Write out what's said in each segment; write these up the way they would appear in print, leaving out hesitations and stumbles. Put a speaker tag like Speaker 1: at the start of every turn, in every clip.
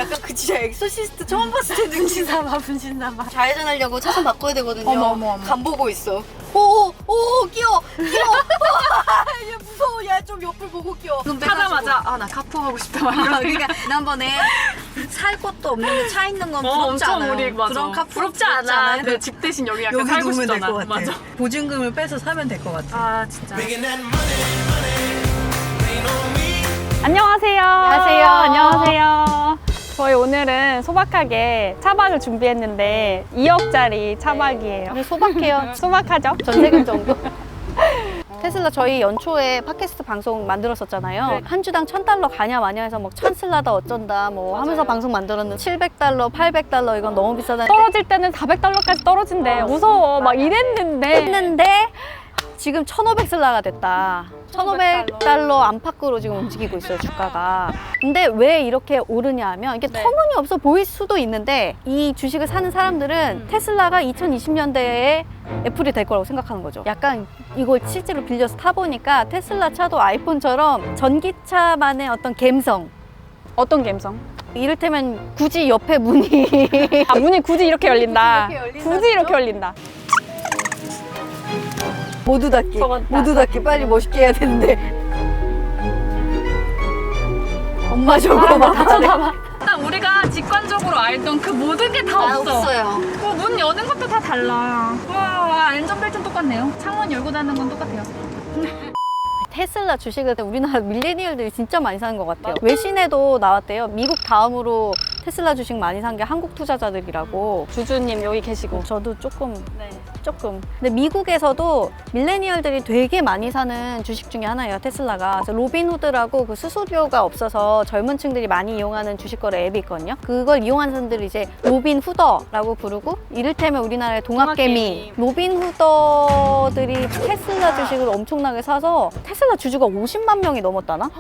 Speaker 1: 약간 그 진짜 엑소시스트 처음 봤을 때 느낌.
Speaker 2: 분신사바.
Speaker 1: 좌회전하려고 차선 바꿔야 되거든요.
Speaker 2: 어머.
Speaker 1: 간 보고 있어. 오, 끼워. 얘 무서워. 야, 좀 옆을 보고 끼워.
Speaker 2: 타자마자 아 나 카푸하고 싶다 막 이런.
Speaker 1: 그러니까 지난번에 살 것도 없는데 차 있는 건 부럽지
Speaker 2: 엄청
Speaker 1: 않아요?
Speaker 2: 우리 맞아.
Speaker 1: 그런 카푸
Speaker 2: 부럽지 않아. 근데 집 대신 여기 약간
Speaker 1: 여기
Speaker 2: 살고
Speaker 1: 놓으면 될
Speaker 2: 싶잖아.
Speaker 1: 것 같아.
Speaker 2: 맞아.
Speaker 1: 보증금을 빼서 사면 될 것 같아.
Speaker 2: 아 진짜.
Speaker 3: 안녕하세요. 안녕하세요. 저희 오늘은 소박하게 차박을 준비했는데 2억짜리 차박이에요.
Speaker 1: 우리 소박해요.
Speaker 3: 소박하죠?
Speaker 1: 전세금 정도? 테슬라 저희 연초에 팟캐스트 방송 만들었었잖아요.
Speaker 3: 네.
Speaker 1: 한 주당 $1,000 가냐 마냐 해서 막 찬슬라다 어쩐다 뭐 하면서 방송 만들었는데 $700, $800 이건 너무 비싸다
Speaker 3: 떨어질 때는 400달러까지 떨어진대. 무서워. 막 이랬는데.
Speaker 1: 했는데 지금 1,500슬라가 됐다. 1,500달러 안팎으로 지금 움직이고 있어요, 주가가. 근데 왜 이렇게 오르냐 하면 이게 터무니없어 보일 수도 있는데 이 주식을 사는 사람들은 테슬라가 2020년대에 애플이 될 거라고 생각하는 거죠. 약간 이걸 실제로 빌려서 타보니까 테슬라 차도 아이폰처럼 전기차만의 어떤 감성.
Speaker 3: 어떤 감성?
Speaker 1: 이를테면 굳이 옆에 문이
Speaker 3: 아, 문이 굳이 이렇게 열린다.
Speaker 1: 이렇게 열린다.
Speaker 3: 굳이 이렇게 열린다.
Speaker 1: 모두 닫기.
Speaker 3: 적었다.
Speaker 1: 모두 닫기. 빨리 멋있게 해야 되는데. 엄마 저거 봐.
Speaker 3: 일단 우리가 직관적으로 알던 그 모든 게 다
Speaker 1: 없어요.
Speaker 3: 문 여는 것도 다 달라. 와, 안전벨트는 똑같네요. 창문 열고 닫는 건 똑같아요.
Speaker 1: 테슬라 주식을 우리나라 밀레니얼들이 진짜 많이 사는 것 같아요. 외신에도 나왔대요. 미국 다음으로 테슬라 주식 많이 산 게 한국 투자자들이라고.
Speaker 3: 주주님 여기 계시고.
Speaker 1: 저도 조금. 근데 미국에서도 밀레니얼들이 되게 많이 사는 주식 중에 하나예요, 테슬라가. 그래서 로빈후드라고 그 수수료가 없어서 젊은 층들이 많이 이용하는 주식거래 앱이 있거든요. 그걸 이용하는 사람들이 이제 로빈후더라고 부르고, 이를테면 우리나라의 동학개미. 로빈후더들이 테슬라 주식을 엄청나게 사서 테슬라 주주가 50만 명이 넘었다나?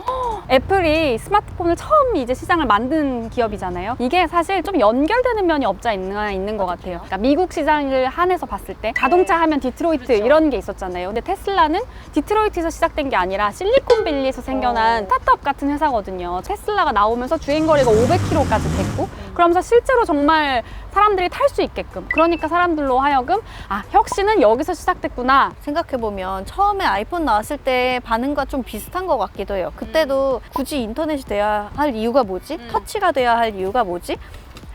Speaker 3: 애플이 스마트폰을 처음 이제 시장을 만든 기업이잖아요. 이게 사실 좀 연결되는 면이 없지 않나 있는 것 같아요. 그러니까 미국 시장을 한해서 봤을 때 자동차 하면 디트로이트 이런 게 있었잖아요. 근데 테슬라는 디트로이트에서 시작된 게 아니라 실리콘밸리에서 생겨난 스타트업 같은 회사거든요. 테슬라가 나오면서 주행거리가 500km까지 됐고, 그러면서 실제로 정말 사람들이 탈 수 있게끔, 그러니까 사람들로 하여금 아, 혁신은 여기서 시작됐구나.
Speaker 1: 생각해보면 처음에 아이폰 나왔을 때 반응과 좀 비슷한 것 같기도 해요. 그때도 굳이 인터넷이 돼야 할 이유가 뭐지? 터치가 돼야 할 이유가 뭐지?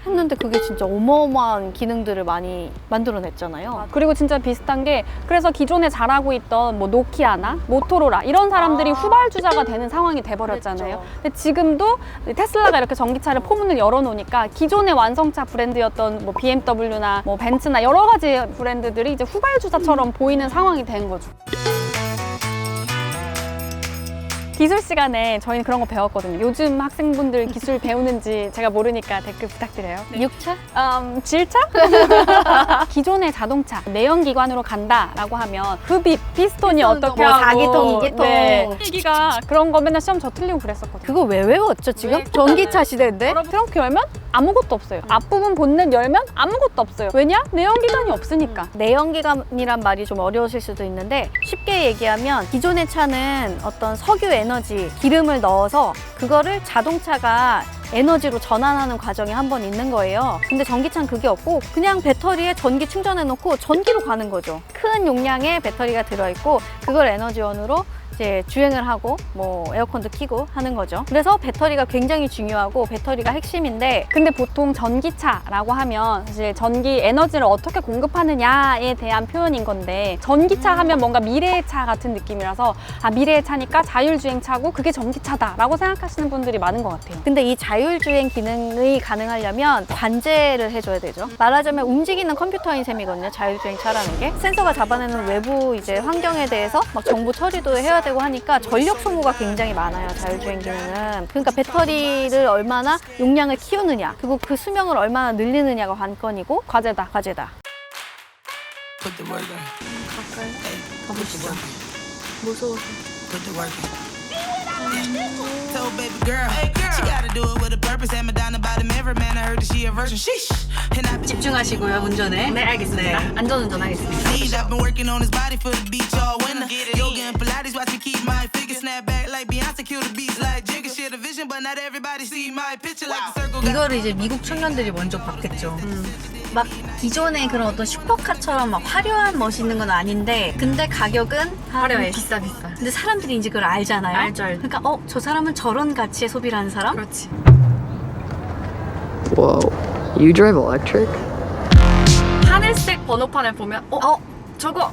Speaker 1: 했는데 그게 진짜 어마어마한 기능들을 많이 만들어냈잖아요.
Speaker 3: 그리고 진짜 비슷한 게, 그래서 기존에 잘하고 있던 뭐 노키아나 모토로라 이런 사람들이 후발주자가 되는 상황이 돼버렸잖아요. 근데 지금도 테슬라가 이렇게 전기차를 포문을 열어놓으니까 기존의 완성차 브랜드였던 뭐 BMW나 뭐 벤츠나 여러 가지 브랜드들이 이제 후발주자처럼 보이는 상황이 된 거죠. 기술 시간에 저희는 그런 거 배웠거든요. 요즘 학생분들 기술 배우는지 제가 모르니까 댓글 부탁드려요.
Speaker 1: 6차?
Speaker 3: 질차? 기존의 자동차 내연기관으로 간다라고 하면 흡입, 피스톤이 어떻게
Speaker 1: 뭐
Speaker 3: 하고
Speaker 1: 4기통, 2기통.
Speaker 3: 네. 기가 그런 거 맨날 시험 저 틀리고 그랬었거든요.
Speaker 1: 그거 왜 외웠죠, 지금? 전기차 시대인데?
Speaker 3: 트렁크 열면 아무것도 없어요. 앞부분 본넷 열면 아무것도 없어요. 왜냐? 내연기관이 없으니까.
Speaker 1: 내연기관이란 말이 좀 어려우실 수도 있는데 쉽게 얘기하면 기존의 차는 어떤 석유 에너지, 기름을 넣어서 그거를 자동차가 에너지로 전환하는 과정이 한 번 있는 거예요. 근데 전기차는 그게 없고 그냥 배터리에 전기 충전해 놓고 전기로 가는 거죠. 큰 용량의 배터리가 들어있고 그걸 에너지원으로 이제 주행을 하고 뭐 에어컨도 켜고 하는 거죠. 그래서 배터리가 굉장히 중요하고 배터리가 핵심인데,
Speaker 3: 근데 보통 전기차라고 하면 사실 전기 에너지를 어떻게 공급하느냐에 대한 표현인 건데, 전기차 하면 뭔가 미래의 차 같은 느낌이라서 아, 미래의 차니까 자율주행차고 그게 전기차다라고 생각하시는 분들이 많은 것 같아요.
Speaker 1: 근데 이 자율주행 기능이 가능하려면 관제를 해줘야 되죠. 말하자면 움직이는 컴퓨터인 셈이거든요, 자율주행 차라는 게. 센서가 잡아내는 외부 이제 환경에 대해서 막 정보 처리도 해야 되고 하니까 전력 소모가 굉장히 많아요, 자율주행 기능은. 그러니까 배터리를 얼마나 용량을 키우느냐, 그리고 그 수명을 얼마나 늘리느냐가 관건이고 과제다.
Speaker 4: Put the work in. 가보시죠.
Speaker 1: 무서워서.
Speaker 4: Put the work in. Told baby girl, she gotta do it with a purpose. And Madonna by the mirror, man, I heard that she a virgin. Sheesh. And I've been
Speaker 1: 집중하시고요, 운전에. 네, 알겠습니다. 안전운전 하겠습니다.
Speaker 4: I've been working on his body for the beach all winter. Yoga and Pilates, watch me keep my figure snap back like Beyonce, kill the beats like Jigga. Share the vision, but not everybody see my picture like the circle.
Speaker 1: 이거를 이제 미국 청년들이 먼저 봤겠죠. 막 기존의 그런 어떤 슈퍼카처럼 막 화려한 멋있는 건 아닌데 근데 가격은
Speaker 2: 화려해. 비싸 비싸.
Speaker 1: 근데 사람들이 이제 그걸 알잖아요.
Speaker 2: 알죠.
Speaker 1: 그러니까 저 사람은 저런 가치의 소비를 하는 사람?
Speaker 2: 그렇지.
Speaker 5: Whoa. You drive electric?
Speaker 2: 하늘색 번호판을 보면 저거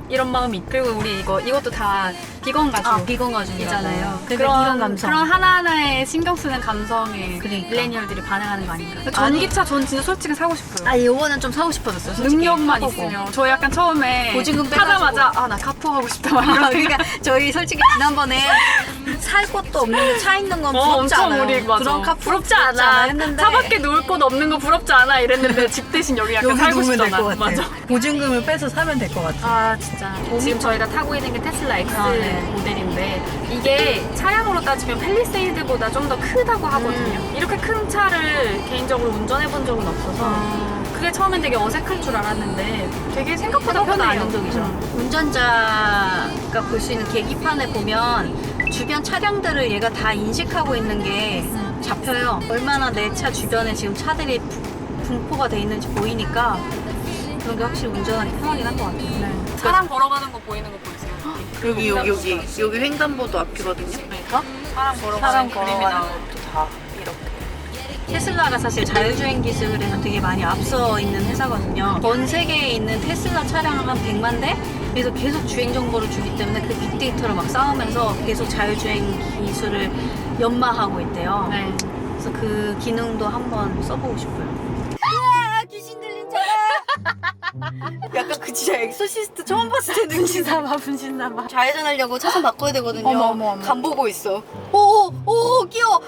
Speaker 2: 이런 마음이 있. 그리고 우리 이것도 다 비건 가죽.
Speaker 1: 비건 가죽이잖아요.
Speaker 2: 그런
Speaker 1: 이런 감성.
Speaker 2: 그런 하나하나에 신경 쓰는 감성에
Speaker 1: 그러니까.
Speaker 2: 밀레니얼들이 반응하는 거 아닌가. 전기차 전 진짜 솔직히 사고 싶어요.
Speaker 1: 요거는 좀 사고 싶어졌어요. 솔직히.
Speaker 2: 능력만
Speaker 1: 사보고.
Speaker 2: 있으면. 저 약간 처음에
Speaker 1: 보증금 빼가지고.
Speaker 2: 타자마자 나 카푸 하고 싶다 막 이런.
Speaker 1: 그러니까 저희 솔직히 지난번에 살 곳도 없는데 차 있는 건 부럽지
Speaker 2: 엄청
Speaker 1: 않아요.
Speaker 2: 우리 맞아.
Speaker 1: 그런 카
Speaker 2: 부럽지 않아.
Speaker 1: 했는데
Speaker 2: 차밖에 놓을 곳 없는 거 부럽지 않아 이랬는데 집 대신 여기 약간 살고 싶잖아. 맞아.
Speaker 1: 보증금을 빼서 사면 될 것 같아.
Speaker 2: 아 진짜 지금 저희가 타고 있는 게 테슬라 X
Speaker 1: 네.
Speaker 2: 모델인데 이게 차량으로 따지면 팰리세이드보다 좀 더 크다고 하거든요. 이렇게 큰 차를 개인적으로 운전해 본 적은 없어서 그게 처음엔 되게 어색할 줄 알았는데 되게 생각보다 편해요.
Speaker 1: 안정적이죠. 운전자가 볼 수 있는 계기판에 보면 주변 차량들을 얘가 다 인식하고 있는 게 잡혀요. 얼마나 내 차 주변에 지금 차들이 분포가 돼 있는지 보이니까 그런 게 확실히 운전하기 편하긴 한 것 같아요.
Speaker 2: 사람 걸어가는 거 보이는 거 보이세요?
Speaker 1: 여기 횡단보도 앞이거든요. 그러니까
Speaker 2: 사람 걸어가는 그림이 나오고
Speaker 1: 다 이렇게. 테슬라가 사실 자율주행 기술에서 되게 많이 앞서 있는 회사거든요. 전 세계에 있는 테슬라 차량을 한 100만 대? 그래서 계속 주행 정보를 주기 때문에 그 빅데이터를 막 쌓으면서 계속 자율주행 기술을 연마하고 있대요.
Speaker 2: 네.
Speaker 1: 그래서 그 기능도 한번 써보고 싶어요. 귀신 들린 차라. 약간 그 진짜 엑소시스트 처음 봤을 때 느낌.
Speaker 2: 분신사마.
Speaker 1: 좌회전하려고 차선 바꿔야 되거든요.
Speaker 2: 어머.
Speaker 1: 간 보고 있어. 오, 끼워.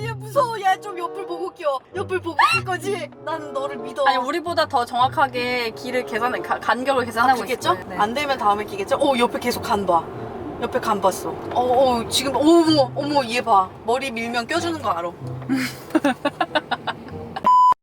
Speaker 1: 얘 무서워. 야, 좀 옆을 보고 끼워. 옆을 보고 낄 거지? 나는 너를 믿어.
Speaker 2: 아니 우리보다 더 정확하게 길을 간격을 계산하고
Speaker 1: 그겠죠?
Speaker 2: 있어요. 네.
Speaker 1: 안 되면 다음에 끼겠죠? 옆에 계속 간 봐. 옆에 간 봤어. 지금 어머 얘 봐. 머리 밀면 껴주는 거 알아.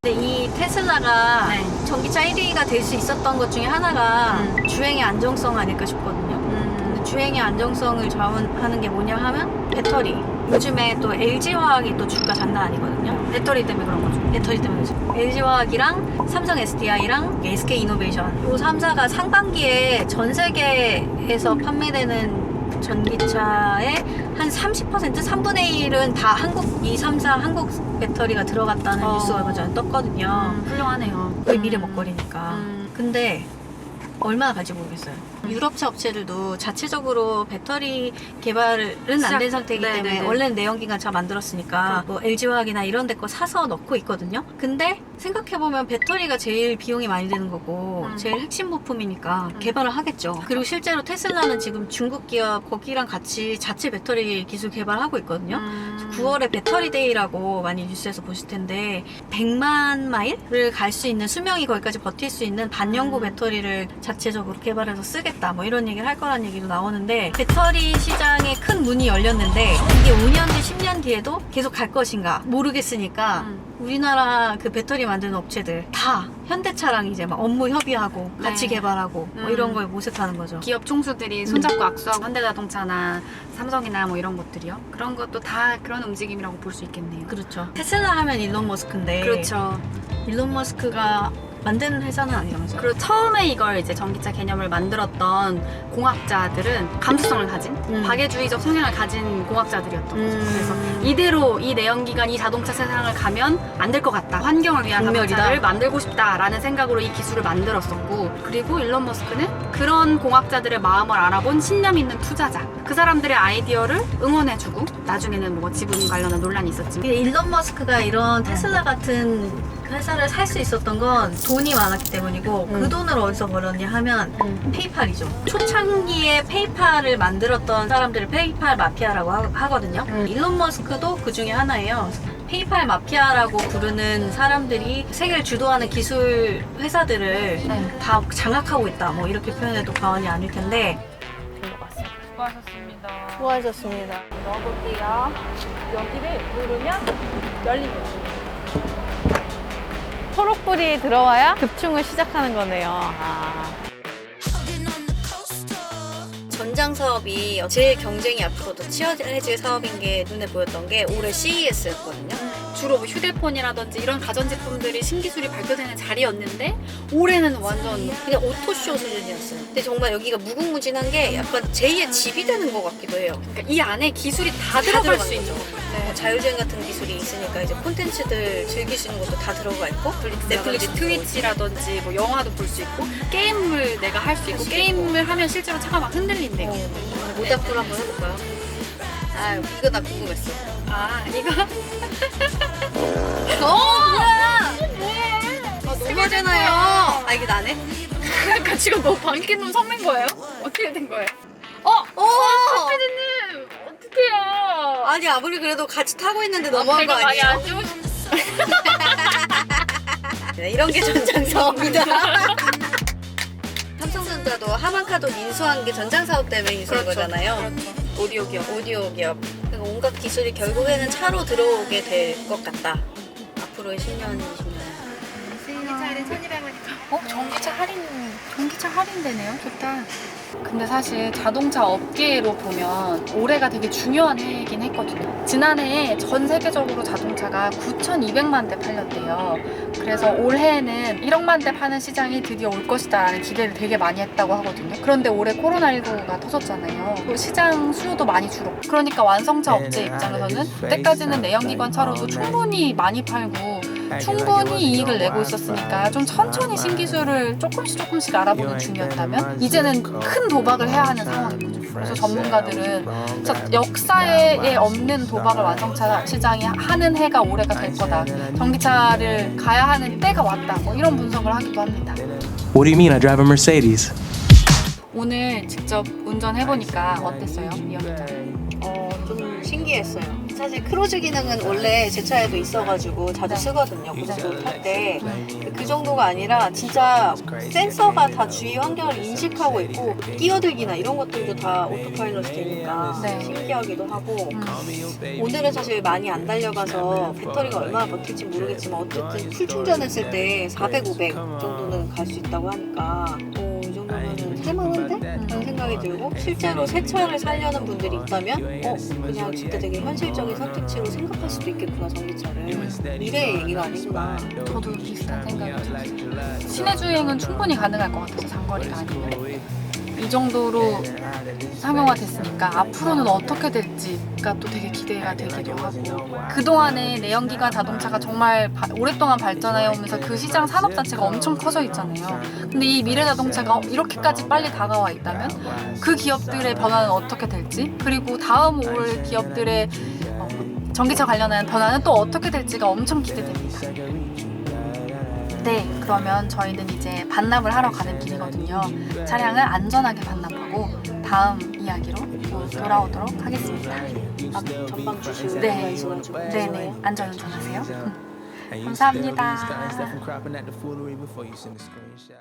Speaker 1: 근데 이 테슬라가
Speaker 2: 네.
Speaker 1: 전기차 1위가 될 수 있었던 것 중에 하나가 주행의 안정성 아닐까 싶거든요. 근데 주행의 안정성을 좌우하는 게 뭐냐 하면 배터리. 요즘에 또 LG화학이 또 주가 장난 아니거든요.
Speaker 2: 배터리 때문에 그런 거죠.
Speaker 1: 배터리 때문에 그렇죠. LG화학이랑 삼성 SDI랑 SK이노베이션 이 3사가 상반기에 전 세계에서 판매되는 전기차의 한 30%, 3분의 1은 다 이 3사 한국 배터리가 들어갔다는 뉴스가 얼마 전에 떴거든요.
Speaker 2: 훌륭하네요.
Speaker 1: 거의 미래 먹거리니까. 근데 얼마나 갈지 모르겠어요. 유럽차 업체들도 자체적으로 배터리 개발은 안 된 상태이기 때문에
Speaker 2: 네네네.
Speaker 1: 원래는 내연기관 차 만들었으니까 뭐 LG화학이나 이런 데 거 사서 넣고 있거든요. 근데 생각해보면 배터리가 제일 비용이 많이 드는 거고 제일 핵심 부품이니까 개발을 하겠죠. 그리고 실제로 테슬라는 지금 중국 기업 거기랑 같이 자체 배터리 기술 개발하고 있거든요. 9월에 배터리 데이라고 많이 뉴스에서 보실 텐데 100만 마일을 갈 수 있는 수명이 거기까지 버틸 수 있는 반영구 배터리를 자체적으로 개발해서 쓰겠다 뭐 이런 얘기를 할 거란 얘기도 나오는데 배터리 시장에 큰 문이 열렸는데 이게 5년 뒤 10년 뒤에도 계속 갈 것인가 모르겠으니까 우리나라 그 배터리 만드는 업체들 다 현대차랑 이제 막 업무 협의하고 같이
Speaker 2: 네.
Speaker 1: 개발하고 뭐 이런 거에 모색하는 거죠.
Speaker 2: 기업 총수들이 손잡고 악수하고 현대자동차나 삼성이나 뭐 이런 것들이요. 그런 것도 다 그런 움직임이라고 볼 수 있겠네요.
Speaker 1: 그렇죠. 테슬라 하면 일론 머스크인데
Speaker 2: 그렇죠.
Speaker 1: 일론 머스크가 만드는 회사는 아니라면서요.
Speaker 2: 그리고 처음에 이걸 이제 전기차 개념을 만들었던 공학자들은 감수성을 가진 박애주의적 성향을 가진 공학자들이었던 거죠. 그래서 이대로 이 내연기관, 이 자동차 세상을 가면 안 될 것 같다. 환경을 위한
Speaker 1: 불멸이다.
Speaker 2: 자동차를 만들고 싶다라는 생각으로 이 기술을 만들었었고 그리고 일론 머스크는 그런 공학자들의 마음을 알아본 신념 있는 투자자. 그 사람들의 아이디어를 응원해주고 나중에는 뭐 지분 관련한 논란이 있었지만
Speaker 1: 근데 일론 머스크가 이런 테슬라 같은 회사를 살 수 있었던 건 돈이 많았기 때문이고 그 돈을 어디서 벌었냐 하면 페이팔이죠. 초창기에 페이팔을 만들었던 사람들을 페이팔 마피아라고 하거든요. 일론 머스크도 그 중에 하나예요. 페이팔 마피아라고 부르는 사람들이 세계를 주도하는 기술 회사들을 다 장악하고 있다. 뭐 이렇게 표현해도 과언이 아닐 텐데.
Speaker 2: 수고하셨습니다.
Speaker 1: 수고하셨습니다.
Speaker 3: 넣어볼게요. 여기를 누르면 열립니다.
Speaker 1: 초록불이 들어와야 급충을 시작하는 거네요. 전장 사업이 제일 경쟁이 앞으로도 치열해질 사업인 게 눈에 보였던 게 올해 CES였거든요.
Speaker 2: 주로 뭐 휴대폰이라든지 이런 가전제품들이 신기술이 발표되는 자리였는데 올해는 완전
Speaker 1: 그냥 오토쇼 수준이었어요. 근데 정말 여기가 무궁무진한 게 약간 제2의 집이 되는 것 같기도 해요.
Speaker 2: 그러니까 이 안에 기술이 다 들어갈
Speaker 1: 들어가는
Speaker 2: 수 있는
Speaker 1: 거죠.
Speaker 2: 거죠.
Speaker 1: 뭐 자율주행 같은 기술이 있으니까 이제 콘텐츠들 즐기시는 것도 다 들어가 있고
Speaker 2: 넷플릭스, 트위치라든지 뭐 영화도 볼 수 있고 게임을 내가 할 수 있고 게임을 하면 실제로 차가 막 흔들린대요.
Speaker 1: 모닥불 한번 해볼까요? 아 이거 나 궁금했어.
Speaker 2: 아 이거
Speaker 1: 뭐야? 너무하잖아요. 아 이게 나네?
Speaker 2: 그러니까 지금 너 방귀놈 섞는 거예요? 어떻게 된 거예요? 피디님 어떡해요?
Speaker 1: 아니 아무리 그래도 같이 타고 있는데 너무한 거
Speaker 2: 많이
Speaker 1: 아니에요?
Speaker 2: 안 좋으셨어.
Speaker 1: 네, 이런 게 전장사업입니다. 삼성전자도 하만카도 인수한 게 전장사업 때문에 인수한 거잖아요.
Speaker 2: 오디오 기업.
Speaker 1: 오디오 기업. 그러니까 온갖 기술이 결국에는 차로 들어오게 될 것 같다. 앞으로의 10년, 20년.
Speaker 3: 전기차 할인되네요. 좋다. 근데 사실 자동차 업계로 보면 올해가 되게 중요한 해이긴 했거든요. 지난해에 전 세계적으로 자동차가 9,200만 대 팔렸대요. 그래서 올해는 1억만 대 파는 시장이 드디어 올 것이다 라는 기대를 되게 많이 했다고 하거든요. 그런데 올해 코로나19가 터졌잖아요. 시장 수요도 많이 줄었고, 그러니까 완성차 업체 입장에서는 그때까지는 내연기관 차로도 충분히 많이 팔고 충분히 이익을 내고 있었으니까 좀 천천히 신기술을 조금씩 알아보는 중이었다면 이제는 큰 도박을 해야 하는 상황이거든요. 그래서 전문가들은 진짜 역사에 없는 도박을 완성차 시장이 하는 해가 올해가 될 거다. 전기차를 가야 하는 때가 왔다. 뭐 이런 분석을 하기도 합니다.
Speaker 6: What do you mean I drive a Mercedes?
Speaker 3: 오늘 직접 운전해보니까 어땠어요? 이현기자?
Speaker 1: 좀 신기했어요. 사실 크루즈 기능은 원래 제 차에도 있어가지고 자주 쓰거든요. 고속도로 탈 때. 그 정도가 아니라 진짜 센서가 다 주위 환경을 인식하고 있고 끼어들기나 이런 것들도 다 오토파일럿이 되니까
Speaker 3: 네.
Speaker 1: 신기하기도 하고 오늘은 사실 많이 안 달려가서 배터리가 얼마나 버틸지 모르겠지만 어쨌든 풀 충전했을 때 400, 500 정도는 갈 수 있다고 하니까 이 정도면은 살만한데? 라는 생각이 들고 실제로 새 차를 살려는 분들이 있다면 그냥 진짜 되게 현실적인 선택지로 생각할 수도 있겠구나 전기차를. 미래의 얘기가 아니구나.
Speaker 3: 저도 비슷한 생각이 들었어요. 시내 주행은 충분히 가능할 것 같아서 장거리가 아니면 이 정도로 상용화됐으니까 앞으로는 어떻게 될지가 또 되게 기대가 되기도 하고 그동안에 내연기관 자동차가 정말 오랫동안 발전해오면서 그 시장 산업 자체가 엄청 커져 있잖아요. 근데 이 미래 자동차가 이렇게까지 빨리 다가와 있다면 그 기업들의 변화는 어떻게 될지 그리고 다음 올 기업들의 전기차 관련한 변화는 또 어떻게 될지가 엄청 기대됩니다. 네, 그러면 저희는 이제 반납을 하러 가는 길이거든요. 차량을 안전하게 반납하고 다음 이야기로 또 돌아오도록 하겠습니다.
Speaker 1: 전방 주시고
Speaker 3: 네,
Speaker 1: 있어가지고
Speaker 3: 네네, 안전운전하세요. 감사합니다.
Speaker 6: Stop from cropping at the foolery before you send a screenshot.